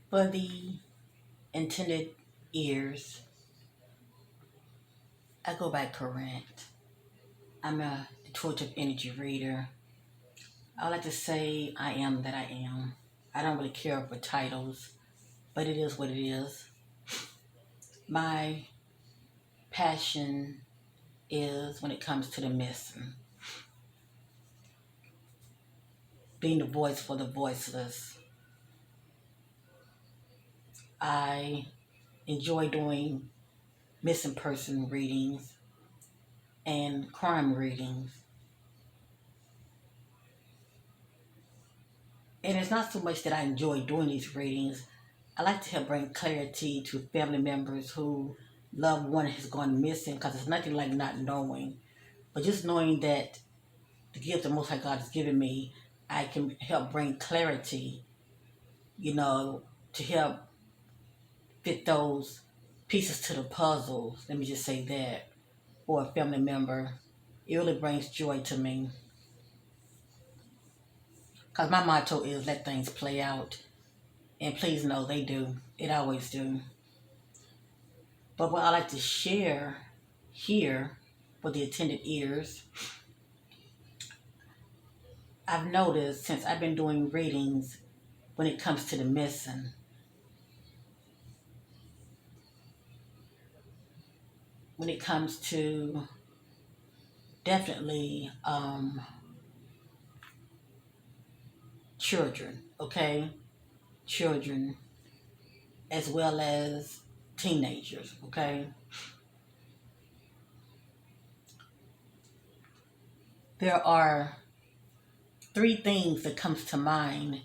For the intended ears, I go by current. I'm a intuitive energy reader. I like to say I am that I am. I don't really care for titles, but it is what it is. My passion is when it comes to the missing, being the voice for the voiceless. I enjoy doing missing person readings and crime readings. And it's not so much that I enjoy doing these readings. I like to help bring clarity to family members who loved one has gone missing because it's nothing like not knowing. But just knowing that the gift the Most High God has given me, I can help bring clarity, to help fit those pieces to the puzzle. Let me just say that. For a family member, it really brings joy to me. Because my motto is let things play out. And please know they do. It always do. But what I like to share here for the attended ears, I've noticed since I've been doing readings when it comes to the missing, when it comes to definitely children, okay? Children as well as teenagers, okay? There are three things that comes to mind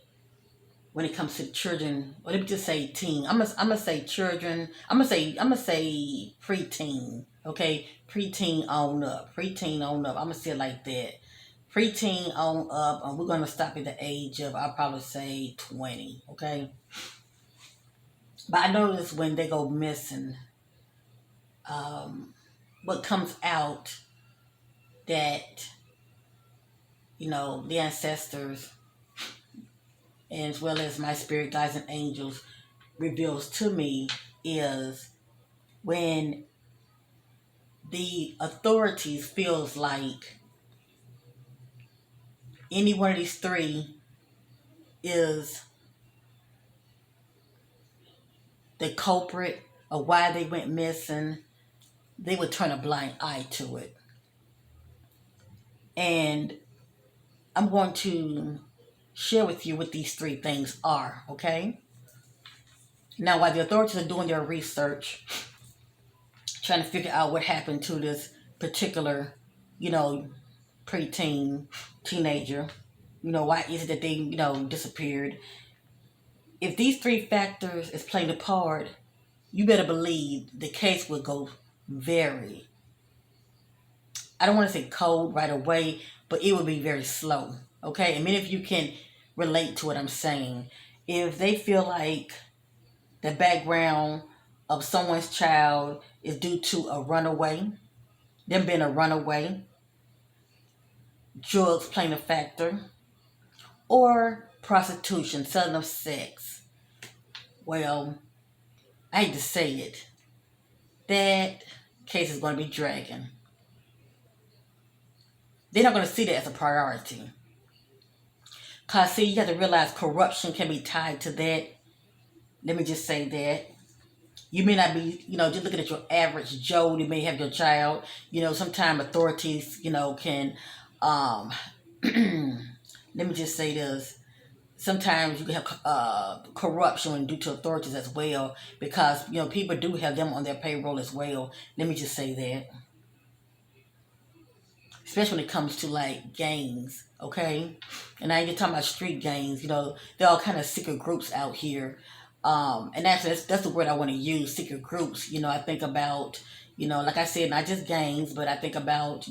when it comes to children. Well, let me just say teen. I'm gonna say children. I'm gonna say preteen. Okay, preteen on up. Preteen on up. I'm gonna say it like that. Preteen on up, and we're gonna stop at the age of I'll probably say 20. Okay, but I notice when they go missing, what comes out that the ancestors and as well as my spirit guides and angels reveals to me is when the authorities feels like any one of these three is the culprit of why they went missing, they would turn a blind eye to it. And I'm going to share with you what these three things are, okay? Now, while the authorities are doing their research, trying to figure out what happened to this particular, you know, preteen teenager, why is it that they, disappeared? If these three factors is playing a part, you better believe the case will go very, I don't want to say cold right away, but it will be very slow. Okay? And many of you can relate to what I'm saying. If they feel like the background of someone's child is due to a runaway, them being a runaway, drugs playing a factor, or prostitution, selling of sex, well, I hate to say it, that case is going to be dragging. They're not going to see that as a priority. Because, see, you have to realize corruption can be tied to that. Let me just say that. You may not be, just looking at your average Joe. You may have your child. Sometimes authorities, can, let me just say this. Sometimes you can have corruption due to authorities as well because, people do have them on their payroll as well. Let me just say that. Especially when it comes to like gangs, okay? And now you're talking about street gangs, there are all kind of secret groups out here. And that's the word I want to use, secret groups. I think about, like I said, not just gangs, but I think about,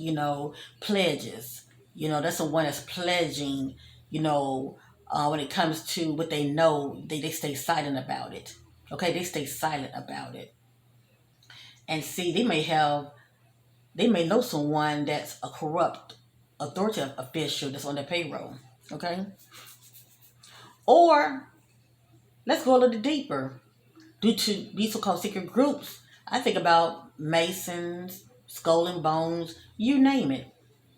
pledges. That's the one that's pledging, when it comes to what they know, they stay silent about it. Okay, they stay silent about it. And see, they may know someone that's a corrupt authority official that's on their payroll. Okay? Or Let's go a little deeper. Due to these so-called secret groups, I think about Masons, Skull and Bones, you name it.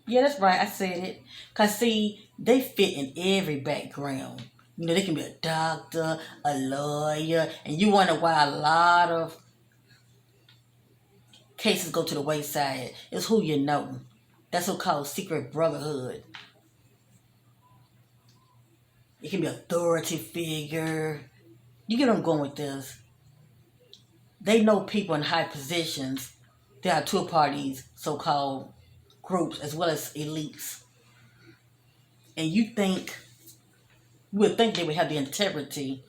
Yeah, that's right. I said it. Cause see, they fit in every background. You know, they can be a doctor, a lawyer, and you wonder why a lot of cases go to the wayside. It's who you know. That's so-called secret brotherhood. It can be authority figure. You get where I'm going with this. They know people in high positions. There are two parties, so-called groups, as well as elites. And you would think they would have the integrity,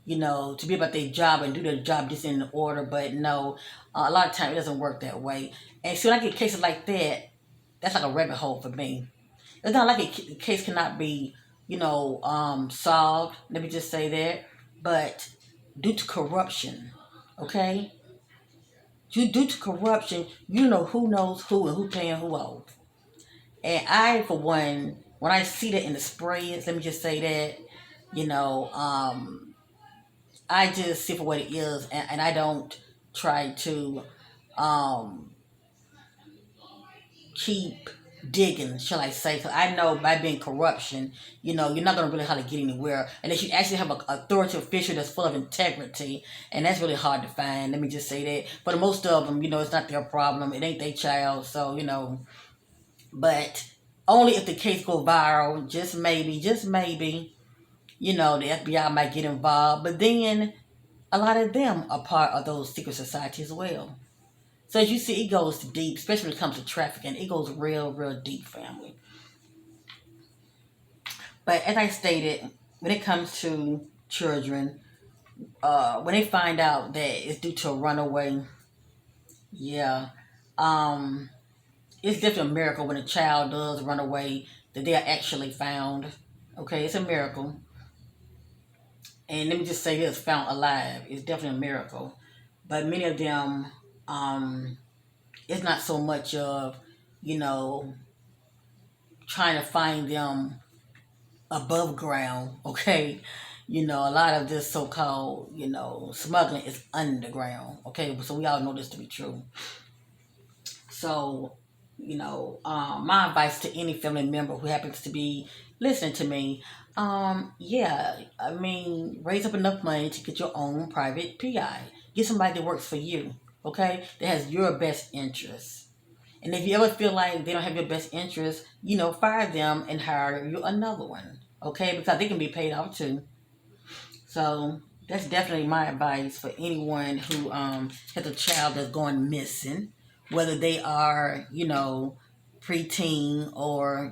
to be about their job and do their job just in order, but no, a lot of times it doesn't work that way. And so when I get cases like that, that's like a rabbit hole for me. It's not like a case cannot be, solved. Let me just say that. But due to corruption, okay? Due to corruption, you know who knows who and who paying who off. And I, for one, when I see that in the spreads, let me just say that, you know, um, I just see for what it is, and I don't try to um, keep digging, shall I say? Because I know by being corruption, you're not going to really how to get anywhere unless you actually have an authority official that's full of integrity, and that's really hard to find. Let me just say that. For the most of them, it's not their problem. It ain't their child, so But only if the case go viral, just maybe, the FBI might get involved. But then a lot of them are part of those secret societies as well. So as you see, it goes deep, especially when it comes to trafficking. It goes real, real deep, family. But as I stated, when it comes to children, when they find out that it's due to a runaway, yeah, um, it's definitely a miracle when a child does run away that they are actually found. Okay, it's a miracle. And let me just say this, found alive. It's definitely a miracle. But many of them, um, it's not so much of, you know, trying to find them above ground, okay? A lot of this so-called, smuggling is underground, okay? So we all know this to be true. So, my advice to any family member who happens to be listening to me, yeah, I mean, raise up enough money to get your own private PI. Get somebody that works for you, okay? That has your best interests. And if you ever feel like they don't have your best interest, fire them and hire you another one, okay? Because they can be paid off too. So that's definitely my advice for anyone who has a child that's going missing, whether they are, preteen or,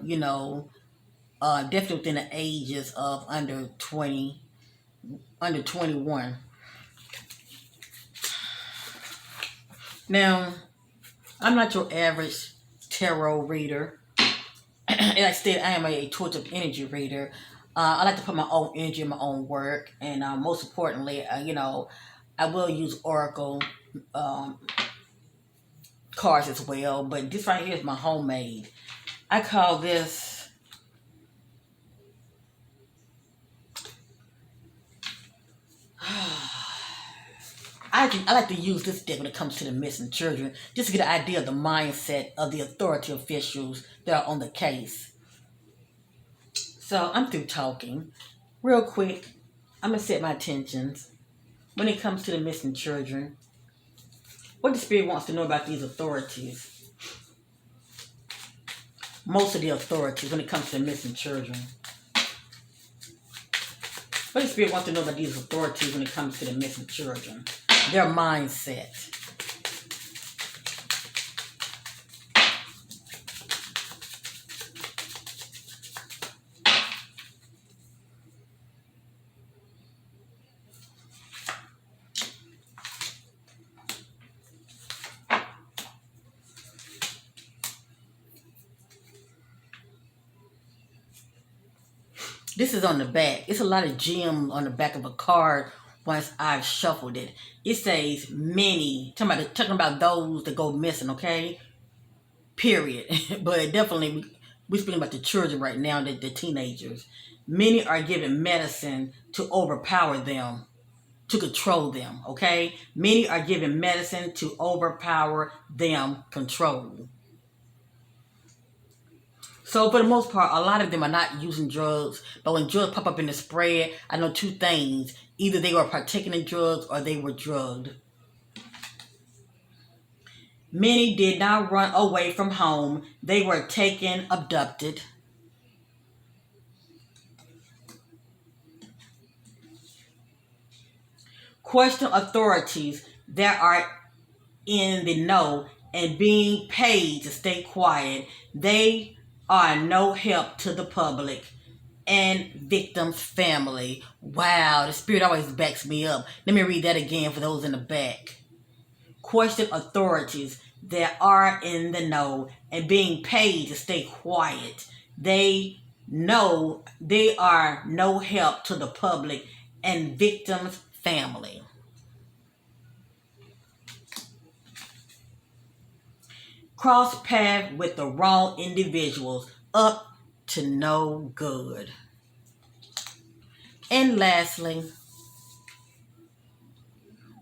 definitely within the ages of under 21. Now, I'm not your average tarot reader. And I said, I am a torch of energy reader. I like to put my own energy in my own work, and most importantly, I will use oracle um, cards as well. But this right here is my homemade. I call this. I like to use this deck when it comes to the missing children, just to get an idea of the mindset of the authority officials that are on the case. So I'm through talking. Real quick, I'm going to set my intentions. When it comes to the missing children, what the spirit wants to know about these authorities, most of the authorities when it comes to the missing children. What the spirit wants to know about these authorities when it comes to the missing children, their mindset. This is on the back. It's a lot of gems on the back of a card once I've shuffled it. It says many, talking about those that go missing, okay? Period. But definitely We're speaking about the children right now, the teenagers. Many are given medicine to overpower them, to control them, okay? Many are given medicine to overpower them, control. So for the most part, a lot of them are not using drugs, but when drugs pop up in the spread, I know two things. Either they were partaking in drugs or they were drugged. Many did not run away from home. They were taken, abducted. Question authorities that are in the know and being paid to stay quiet. They are no help to the public and victim's family. Wow, the spirit always backs me up. Let me read that again for those in the back. Question authorities that are in the know and being paid to stay quiet. They know they are no help to the public and victim's family. Cross path with the wrong individuals, up to no good. And lastly,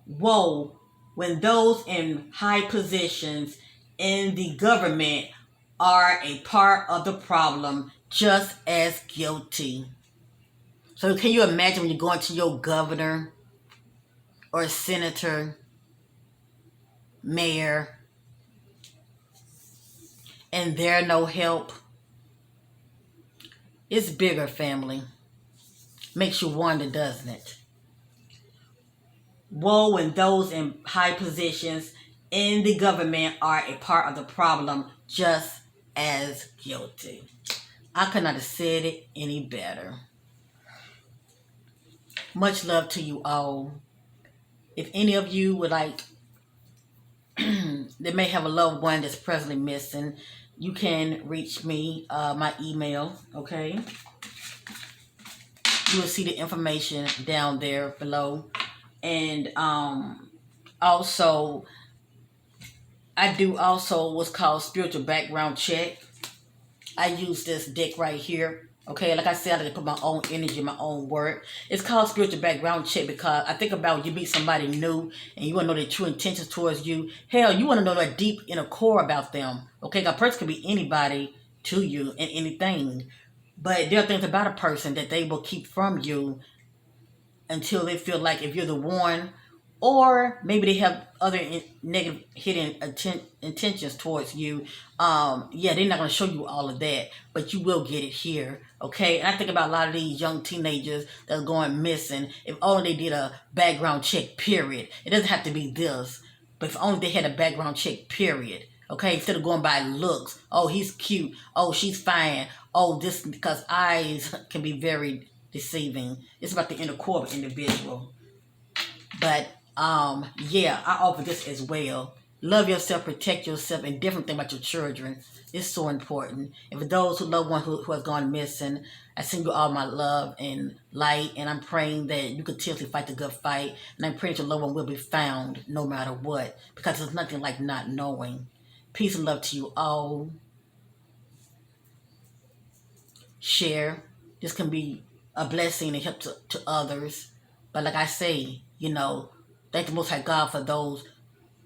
woe when those in high positions in the government are a part of the problem, just as guilty. So can you imagine when you're going to your governor or senator, mayor, and they're no help? It's bigger, family. Makes you wonder, doesn't it? Woe when those in high positions in the government are a part of the problem, just as guilty. I could not have said it any better. Much love to you all. If any of you would like, they may have a loved one that's presently missing, you can reach me, my email, okay? You will see the information down there below. And also, I do also what's called spiritual background check. I use this deck right here. Okay, like I said, I like to put my own energy, my own work. It's called spiritual background check because I think about when you meet somebody new and you want to know their true intentions towards you. Hell, you want to know that deep inner core about them. Okay, a person can be anybody to you and anything. But there are things about a person that they will keep from you until they feel like if you're the one, or maybe they have other negative hidden intentions towards you. Yeah, they're not going to show you all of that, but you will get it here, okay? And I think about a lot of these young teenagers that's going missing. If only they did a background check, period. It doesn't have to be this, but if only they had a background check, period. Okay, instead of going by looks. Oh, he's cute. Oh, she's fine. Oh, this, because eyes can be very deceiving. It's about the inner core of an individual. But yeah, I offer this as well. Love yourself, protect yourself, and different thing about your children. It's so important. And for those who love one who has gone missing, I send you all my love and light, and I'm praying that you continuously fight the good fight, and I'm praying that your loved one will be found no matter what, because there's nothing like not knowing. Peace and love to you all. Share. This can be a blessing and help to others. But like I say, thank the Most High God for those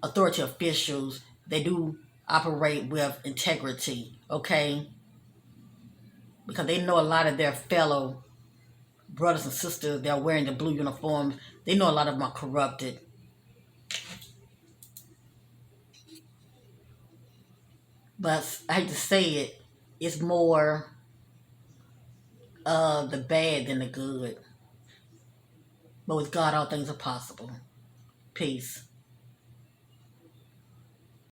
authority officials. They do operate with integrity, okay? Because they know a lot of their fellow brothers and sisters that are wearing the blue uniforms. They know a lot of them are corrupted. But I hate to say it, it's more the bad than the good. But with God, all things are possible. Peace.